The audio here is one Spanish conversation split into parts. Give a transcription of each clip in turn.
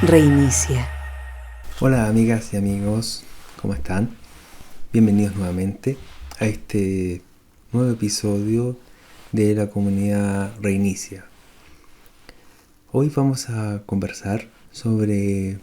Reinicia. Hola amigas y amigos, ¿cómo están? Bienvenidos nuevamente a este nuevo episodio de la comunidad Reinicia. Hoy vamos a conversar sobre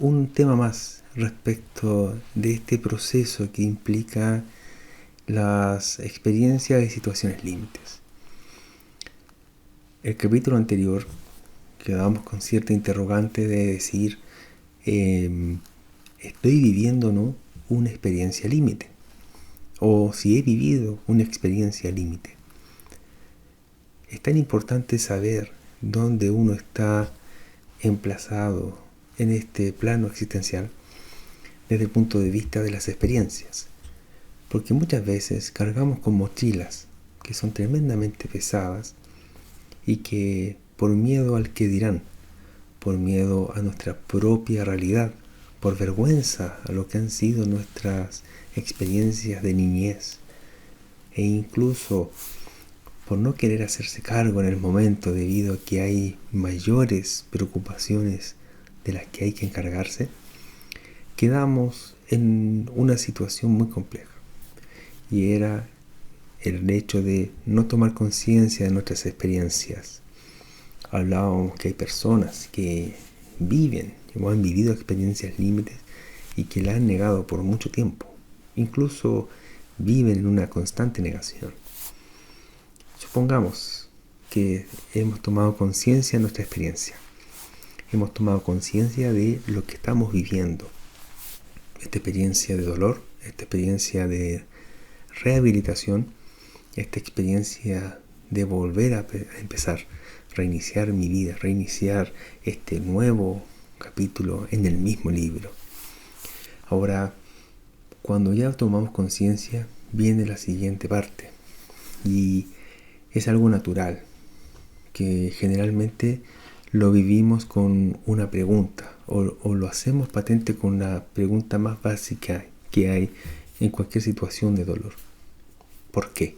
un tema más respecto de este proceso que implica las experiencias y situaciones límites. El capítulo anterior quedamos con cierta interrogante de decir ¿estoy viviendo o no una experiencia límite? O si he vivido una experiencia límite. Es tan importante saber dónde uno está emplazado en este plano existencial desde el punto de vista de las experiencias. Porque muchas veces cargamos con mochilas que son tremendamente pesadas y que por miedo al que dirán, por miedo a nuestra propia realidad, por vergüenza a lo que han sido nuestras experiencias de niñez e incluso por no querer hacerse cargo en el momento debido a que hay mayores preocupaciones de las que hay que encargarse, quedamos en una situación muy compleja y era el hecho de no tomar conciencia de nuestras experiencias. Hablábamos que hay personas que viven o han vivido experiencias límites y que la han negado por mucho tiempo. Incluso viven en una constante negación. Supongamos que hemos tomado conciencia de nuestra experiencia. Hemos tomado conciencia de lo que estamos viviendo. Esta experiencia de dolor, esta experiencia de rehabilitación, esta experiencia de volver a empezar, reiniciar mi vida, reiniciar este nuevo capítulo en el mismo libro. Ahora, cuando ya tomamos conciencia, viene la siguiente parte y es algo natural que generalmente lo vivimos con una pregunta o lo hacemos patente con la pregunta más básica que hay en cualquier situación de dolor. ¿Por qué?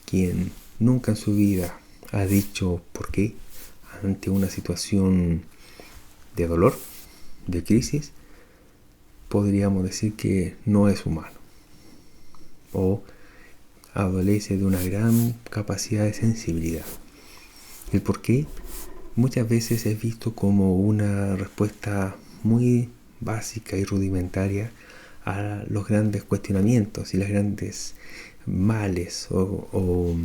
Quien nunca en su vida ha dicho por qué ante una situación de dolor, de crisis, podríamos decir que no es humano o adolece de una gran capacidad de sensibilidad. El por qué muchas veces es visto como una respuesta muy básica y rudimentaria a los grandes cuestionamientos y las grandes males o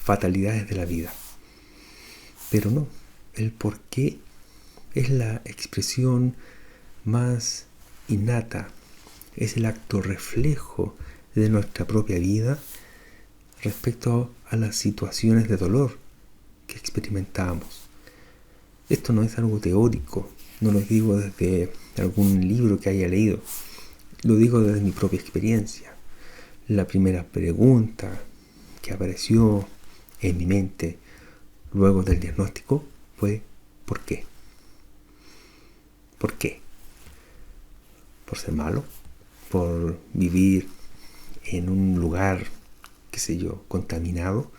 fatalidades de la vida. Pero no, el por qué es la expresión más innata, es el acto reflejo de nuestra propia vida respecto a las situaciones de dolor que experimentamos. Esto no es algo teórico, no lo digo desde algún libro que haya leído, lo digo desde mi propia experiencia. La primera pregunta que apareció en mi mente luego del diagnóstico fue ¿por qué? ¿Por qué? ¿Por ser malo? ¿Por vivir en un lugar, qué sé yo, contaminado?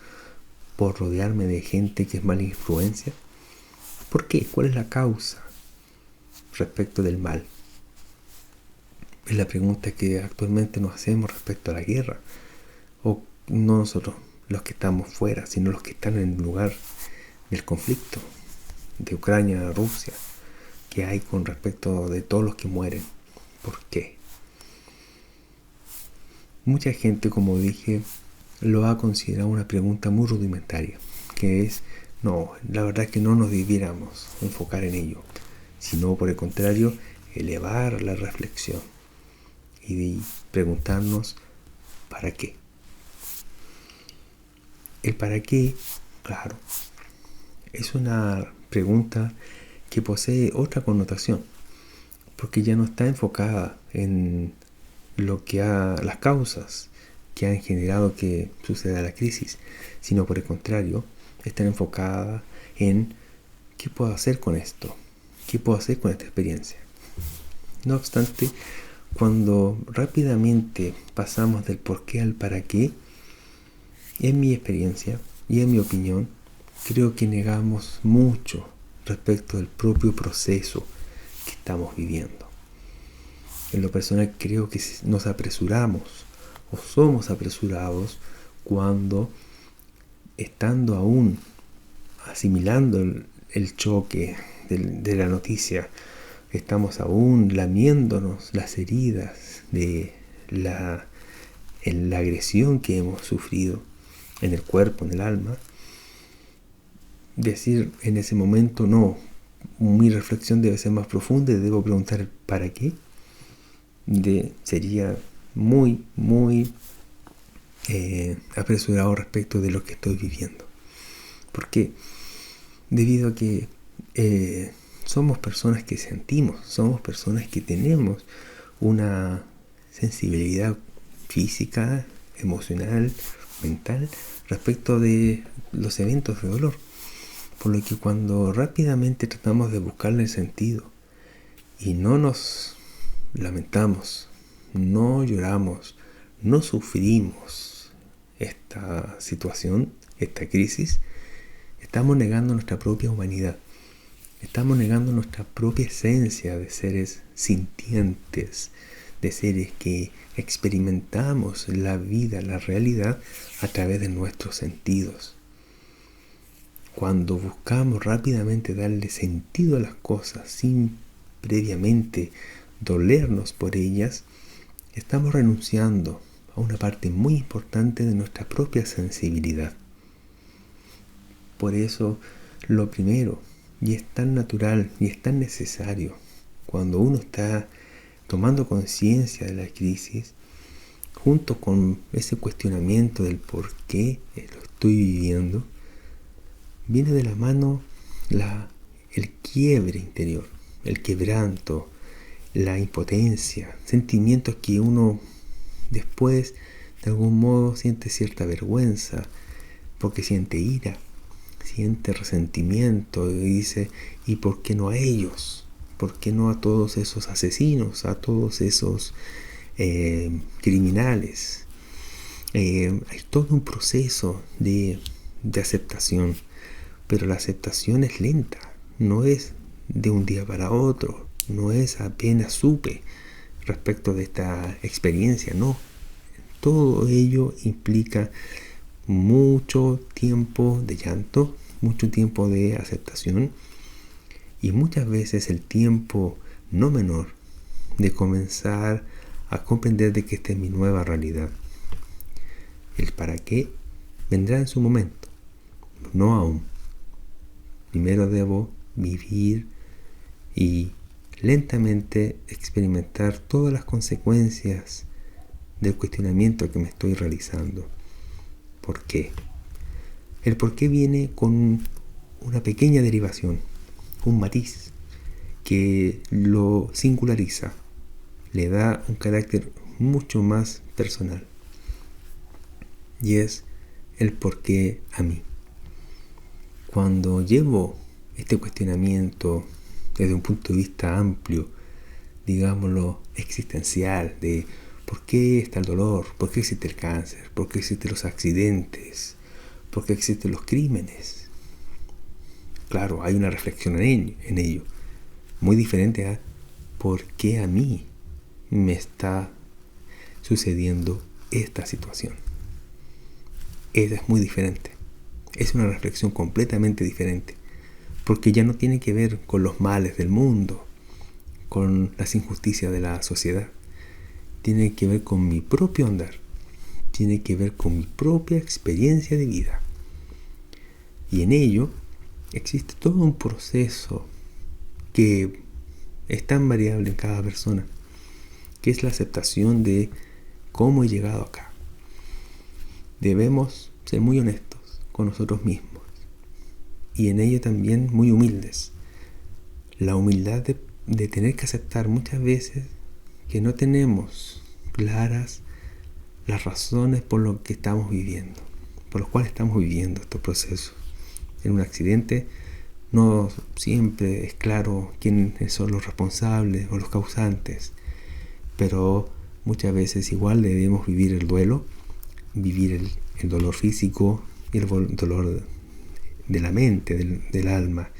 ¿Por rodearme de gente que es mala influencia? ¿Por qué? ¿Cuál es la causa respecto del mal? Es la pregunta que actualmente nos hacemos respecto a la guerra. O no nosotros los que estamos fuera, sino los que están en el lugar del conflicto de Ucrania, Rusia, que hay con respecto de todos los que mueren. ¿Por qué? Mucha gente, como dije, lo ha considerado una pregunta muy rudimentaria, que es, no, la verdad es que no nos debiéramos enfocar en ello, sino por el contrario, elevar la reflexión y preguntarnos ¿para qué? El para qué, claro, es una pregunta que posee otra connotación, porque ya no está enfocada en las causas que han generado que suceda la crisis, sino por el contrario, está enfocada en ¿qué puedo hacer con esto? ¿Qué puedo hacer con esta experiencia? No obstante, cuando rápidamente pasamos del por qué al para qué, en mi experiencia y en mi opinión, creo que negamos mucho respecto del propio proceso que estamos viviendo. En lo personal creo que nos apresuramos o somos apresurados cuando, estando aún asimilando el choque de la noticia, estamos aún lamiéndonos las heridas de la agresión que hemos sufrido en el cuerpo, en el alma. Decir en ese momento, no, mi reflexión debe ser más profunda y debo preguntar ¿para qué? Sería muy apresurado respecto de lo que estoy viviendo. ¿Por qué? Debido a que somos personas que sentimos, somos personas que tenemos una sensibilidad física, emocional, mental respecto de los eventos de dolor. Por lo que cuando rápidamente tratamos de buscarle el sentido y no nos lamentamos, no lloramos, no sufrimos esta situación, esta crisis, estamos negando nuestra propia humanidad. Estamos negando nuestra propia esencia de seres sintientes, de seres que experimentamos la vida, la realidad a través de nuestros sentidos. Cuando buscamos rápidamente darle sentido a las cosas sin previamente dolernos por ellas, estamos renunciando a una parte muy importante de nuestra propia sensibilidad. Por eso, lo primero, y es tan natural y es tan necesario, cuando uno está tomando conciencia de la crisis, junto con ese cuestionamiento del por qué lo estoy viviendo, viene de la mano el quiebre interior, el quebranto, la impotencia, sentimientos que uno después de algún modo siente cierta vergüenza, porque siente ira, siente resentimiento y dice, ¿y por qué no a ellos? ¿Por qué no a todos esos asesinos, a todos esos criminales? Hay todo un proceso de aceptación, pero la aceptación es lenta, no es de un día para otro, no es apenas supe respecto de esta experiencia, no. Todo ello implica mucho tiempo de llanto, mucho tiempo de aceptación y muchas veces el tiempo no menor de comenzar a comprender de que esta es mi nueva realidad. El para qué vendrá en su momento, no aún. Primero debo vivir y lentamente experimentar todas las consecuencias del cuestionamiento que me estoy realizando. ¿Por qué? El por qué viene con una pequeña derivación, un matiz que lo singulariza, le da un carácter mucho más personal. Y es el por qué a mí. Cuando llevo este cuestionamiento desde un punto de vista amplio, digámoslo, existencial, de por qué está el dolor, por qué existe el cáncer, por qué existen los accidentes, por qué existen los crímenes. Claro, hay una reflexión en ello, muy diferente a por qué a mí me está sucediendo esta situación. Esa es muy diferente. Es una reflexión completamente diferente, porque ya no tiene que ver con los males del mundo, con las injusticias de la sociedad. Tiene que ver con mi propio andar, tiene que ver con mi propia experiencia de vida. Y en ello existe todo un proceso que es tan variable en cada persona, que es la aceptación de cómo he llegado acá. Debemos ser muy honestos con nosotros mismos y en ello también muy humildes. La humildad de tener que aceptar muchas veces que no tenemos claras las razones por lo que estamos viviendo, por los cuales estamos viviendo estos procesos. En un accidente no siempre es claro quiénes son los responsables o los causantes, pero muchas veces igual debemos vivir el duelo, vivir el dolor físico y el dolor de la mente, del alma,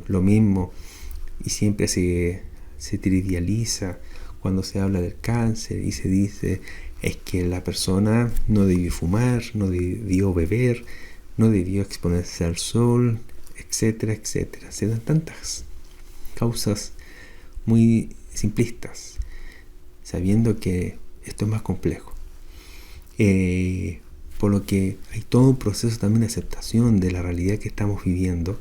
lo mismo, y siempre se trivializa cuando se habla del cáncer y se dice es que la persona no debió fumar, no debió beber, no debió exponerse al sol, etcétera, etcétera. Se dan tantas causas muy simplistas, sabiendo que esto es más complejo. Por lo que hay todo un proceso también de aceptación de la realidad que estamos viviendo,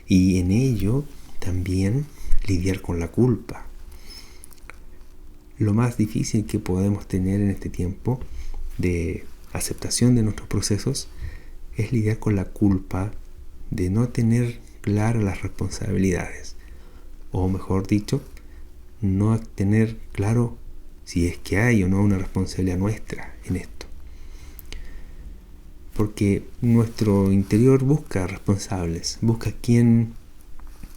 y en ello también lidiar con la culpa. Lo más difícil que podemos tener en este tiempo de aceptación de nuestros procesos es lidiar con la culpa de no tener claras las responsabilidades, o mejor dicho, no tener claro si es que hay o no una responsabilidad nuestra en esto. Porque nuestro interior busca responsables, busca quien,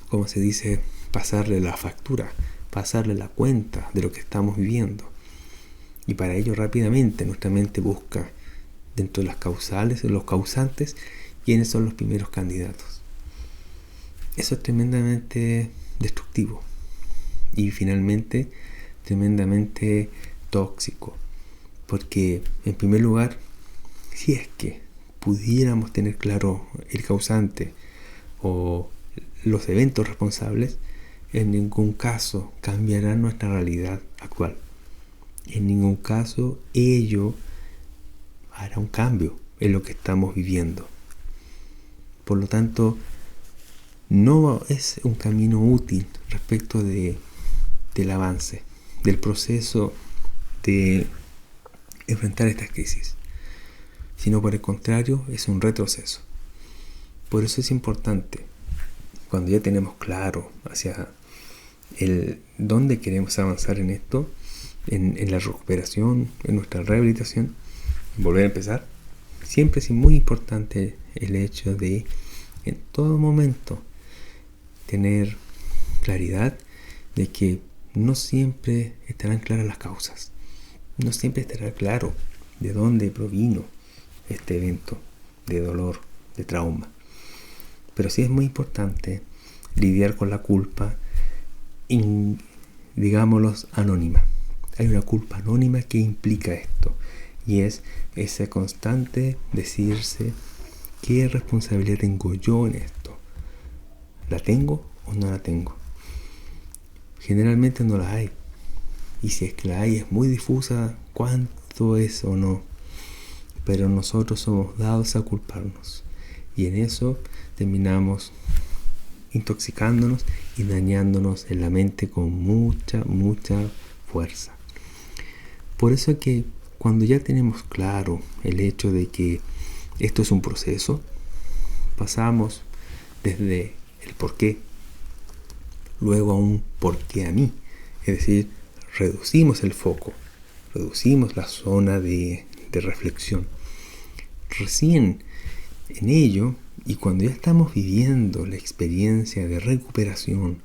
como se dice, pasarle la factura, pasarle la cuenta de lo que estamos viviendo. Y para ello rápidamente nuestra mente busca dentro de las causales, de los causantes, quiénes son los primeros candidatos. Eso es tremendamente destructivo y finalmente tremendamente tóxico, porque en primer lugar, si es que pudiéramos tener claro el causante o los eventos responsables, en ningún caso cambiará nuestra realidad actual. En ningún caso ello hará un cambio en lo que estamos viviendo. Por lo tanto, no es un camino útil respecto del avance, del proceso de enfrentar estas crisis, sino por el contrario es un retroceso. Por eso es importante, cuando ya tenemos claro hacia el dónde queremos avanzar en esto, en la recuperación, en nuestra rehabilitación, volver a empezar, siempre es muy importante el hecho de en todo momento tener claridad de que no siempre estarán claras las causas, no siempre estará claro de dónde provino este evento de dolor, de trauma. Pero sí es muy importante lidiar con la culpa, digámoslo, anónima. Hay una culpa anónima que implica esto, y es ese constante decirse ¿qué responsabilidad tengo yo en esto? ¿La tengo o no la tengo? Generalmente no la hay, y si es que la hay es muy difusa cuánto es o no, pero nosotros somos dados a culparnos, y en eso terminamos intoxicándonos y dañándonos en la mente con mucha fuerza. Por eso es que cuando ya tenemos claro el hecho de que esto es un proceso, pasamos desde el por qué, luego a un por qué a mí. Es decir, reducimos el foco, reducimos la zona de reflexión. Recién en ello, y cuando ya estamos viviendo la experiencia de recuperación,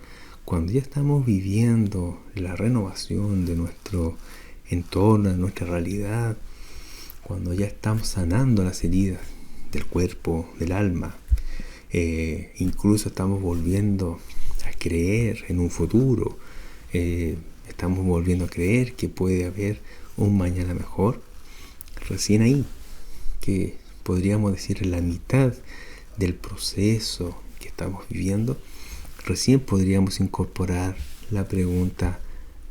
cuando ya estamos viviendo la renovación de nuestro entorno, de nuestra realidad, cuando ya estamos sanando las heridas del cuerpo, del alma, incluso estamos volviendo a creer en un futuro, estamos volviendo a creer que puede haber un mañana mejor, recién ahí, que podríamos decir en la mitad del proceso que estamos viviendo, recién podríamos incorporar la pregunta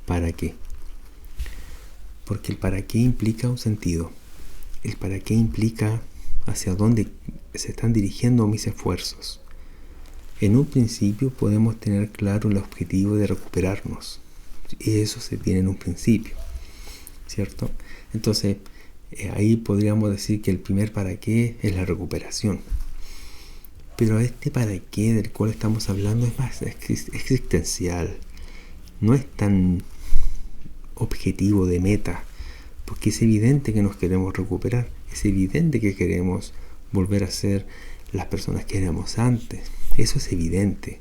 ¿para qué? Porque el para qué implica un sentido. El para qué implica hacia dónde se están dirigiendo mis esfuerzos. En un principio podemos tener claro el objetivo de recuperarnos. Eso se tiene en un principio, ¿cierto? Entonces, ahí podríamos decir que el primer para qué es la recuperación. Pero este para qué del cual estamos hablando es más existencial. No es tan objetivo de meta, porque es evidente que nos queremos recuperar, es evidente que queremos volver a ser las personas que éramos antes, eso es evidente.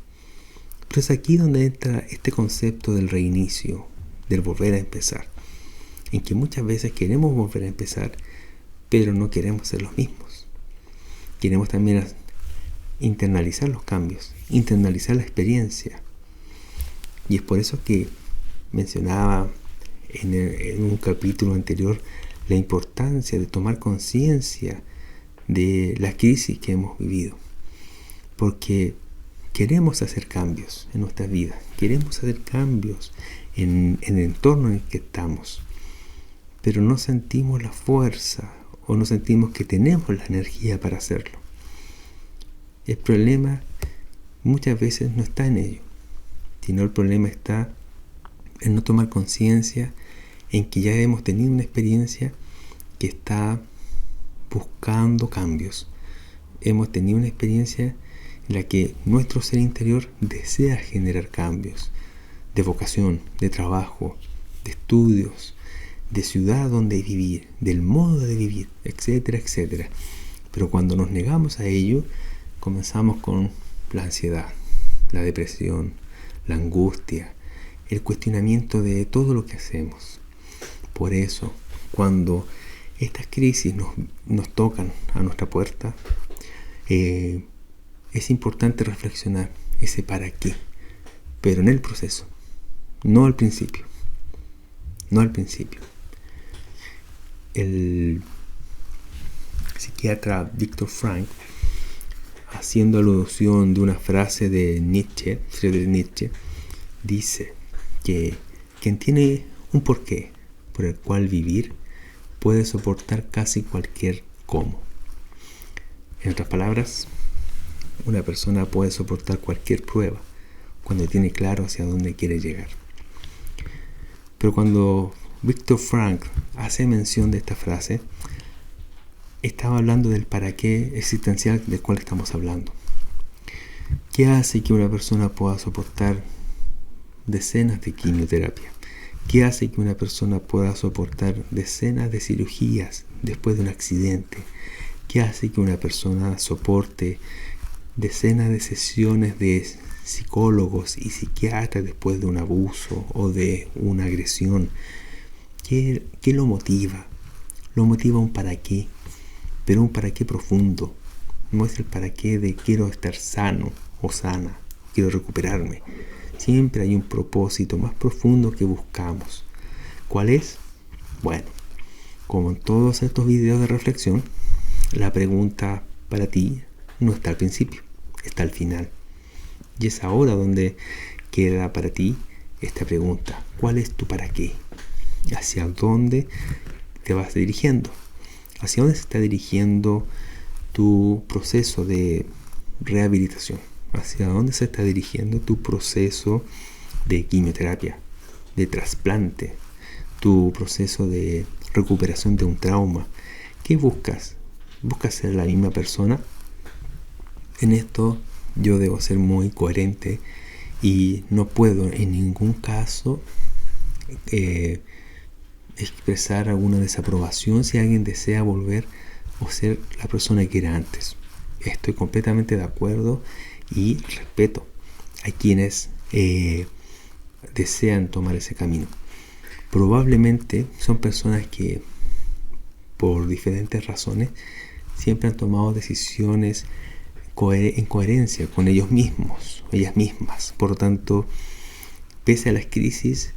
Pero es aquí donde entra este concepto del reinicio, del volver a empezar, en que muchas veces queremos volver a empezar, pero no queremos ser los mismos. Queremos también internalizar los cambios, internalizar la experiencia. Y es por eso que mencionaba en un capítulo anterior la importancia de tomar conciencia de la crisis que hemos vivido. Porque queremos hacer cambios en nuestras vidas, queremos hacer cambios en el entorno en el que estamos, pero no sentimos la fuerza o no sentimos que tenemos la energía para hacerlo. El problema muchas veces no está en ello, sino el problema está en no tomar conciencia en que ya hemos tenido una experiencia que está buscando cambios. Hemos tenido una experiencia en la que nuestro ser interior desea generar cambios de vocación, de trabajo, de estudios, de ciudad donde vivir, del modo de vivir, etcétera, etcétera. Pero cuando nos negamos a ello, comenzamos con la ansiedad, la depresión, la angustia, el cuestionamiento de todo lo que hacemos. Por eso, cuando estas crisis nos tocan a nuestra puerta, es importante reflexionar ese para qué, pero en el proceso, no al principio. No al principio. El psiquiatra Viktor Frankl, haciendo alusión de una frase de Nietzsche, Friedrich Nietzsche, dice que quien tiene un porqué por el cual vivir puede soportar casi cualquier cómo. En otras palabras, una persona puede soportar cualquier prueba cuando tiene claro hacia dónde quiere llegar. Pero cuando Viktor Frankl hace mención de esta frase, estaba hablando del para qué existencial del cual estamos hablando. ¿Qué hace que una persona pueda soportar decenas de quimioterapia? ¿Qué hace que una persona pueda soportar decenas de cirugías después de un accidente? ¿Qué hace que una persona soporte decenas de sesiones de psicólogos y psiquiatras después de un abuso o de una agresión? ¿Qué lo motiva? Lo motiva un para qué, pero un para qué profundo. No es el para qué de quiero estar sano o sana, quiero recuperarme. Siempre hay un propósito más profundo que buscamos. ¿Cuál es? Bueno, como en todos estos videos de reflexión, la pregunta para ti no está al principio, está al final. Y es ahora donde queda para ti esta pregunta. ¿Cuál es tu para qué? ¿Hacia dónde te vas dirigiendo? ¿Hacia dónde se está dirigiendo tu proceso de rehabilitación? ¿Hacia dónde se está dirigiendo tu proceso de quimioterapia, de trasplante, tu proceso de recuperación de un trauma? ¿Qué buscas? ¿Buscas ser la misma persona? En esto yo debo ser muy coherente y no puedo en ningún caso expresar alguna desaprobación si alguien desea volver o ser la persona que era antes. Estoy completamente de acuerdo y respeto a quienes desean tomar ese camino. Probablemente son personas que por diferentes razones siempre han tomado decisiones en coherencia con ellos mismos, ellas mismas. Por lo tanto, pese a las crisis,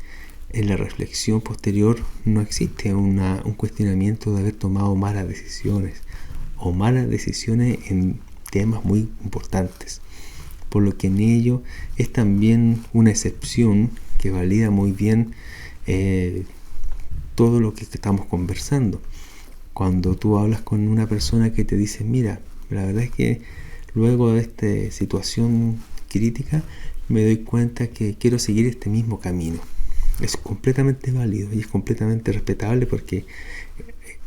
en la reflexión posterior no existe un cuestionamiento de haber tomado malas decisiones o malas decisiones en temas muy importantes. Por lo que en ello es también una excepción que valida muy bien todo lo que estamos conversando. Cuando tú hablas con una persona que te dice, mira, la verdad es que luego de esta situación crítica me doy cuenta que quiero seguir este mismo camino. Es completamente válido y es completamente respetable porque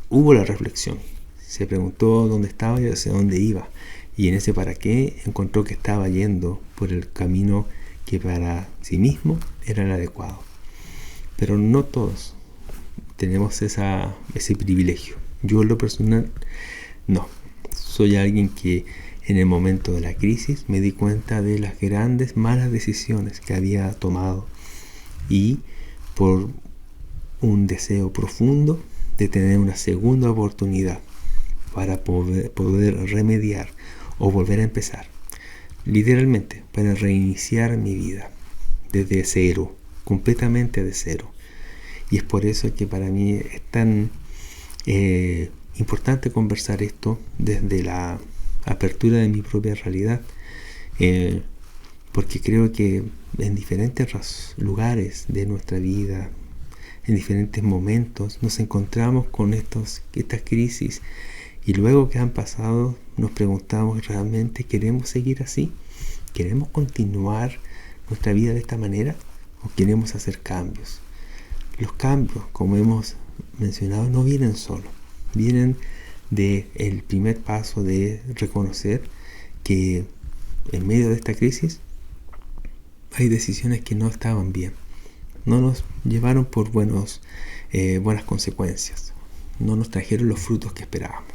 hubo la reflexión. Se preguntó dónde estaba y hacia dónde iba. Y en ese para qué encontró que estaba yendo por el camino que para sí mismo era el adecuado. Pero no todos tenemos ese privilegio. Yo en lo personal no. Soy alguien que en el momento de la crisis me di cuenta de las grandes malas decisiones que había tomado y por un deseo profundo de tener una segunda oportunidad para poder remediar o volver a empezar. literalmente, para reiniciar mi vida desde cero, completamente de cero. Y es por eso que para mí es tan importante conversar esto desde la apertura de mi propia realidad, porque creo que en diferentes lugares de nuestra vida, en diferentes momentos, nos encontramos con estas crisis, y luego que han pasado nos preguntamos, ¿realmente queremos seguir así? ¿Queremos continuar nuestra vida de esta manera o queremos hacer cambios? Los cambios, como hemos mencionado, no vienen solos, vienen del primer paso de reconocer que en medio de esta crisis hay decisiones que no estaban bien, no nos llevaron por buenas consecuencias, no nos trajeron los frutos que esperábamos.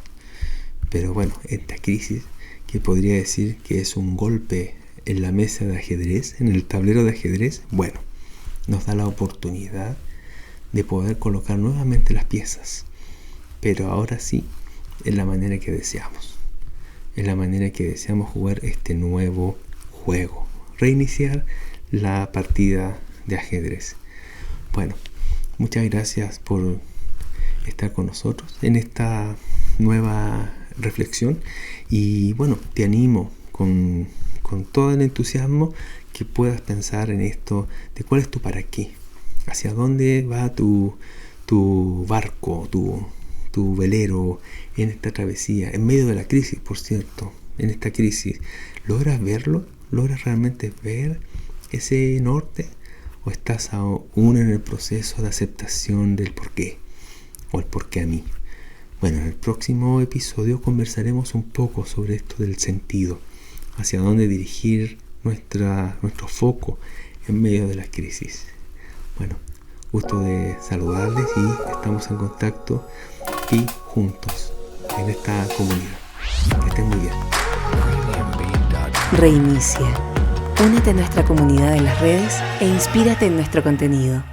Pero bueno, esta crisis, que podría decir que es un golpe en la mesa de ajedrez, en el tablero de ajedrez, bueno, nos da la oportunidad de poder colocar nuevamente las piezas, pero ahora sí, en la manera que deseamos, en la manera que deseamos jugar este nuevo juego, reiniciar la partida de ajedrez. Bueno, muchas gracias por estar con nosotros en esta nueva reflexión, y bueno, te animo con todo el entusiasmo que puedas pensar en esto de cuál es tu para qué, hacia dónde va tu barco, tu velero en esta travesía, en medio de la crisis, por cierto. En esta crisis, ¿logras verlo? ¿Logras realmente ver ese norte? ¿O estás aún en el proceso de aceptación del porqué? ¿O el porqué a mí? Bueno, en el próximo episodio conversaremos un poco sobre esto del sentido, hacia dónde dirigir nuestro foco en medio de la crisis. Bueno, gusto de saludarles y estamos en contacto y juntos en esta comunidad. Que estén muy bien. Reinicia. Únete a nuestra comunidad en las redes e inspírate en nuestro contenido.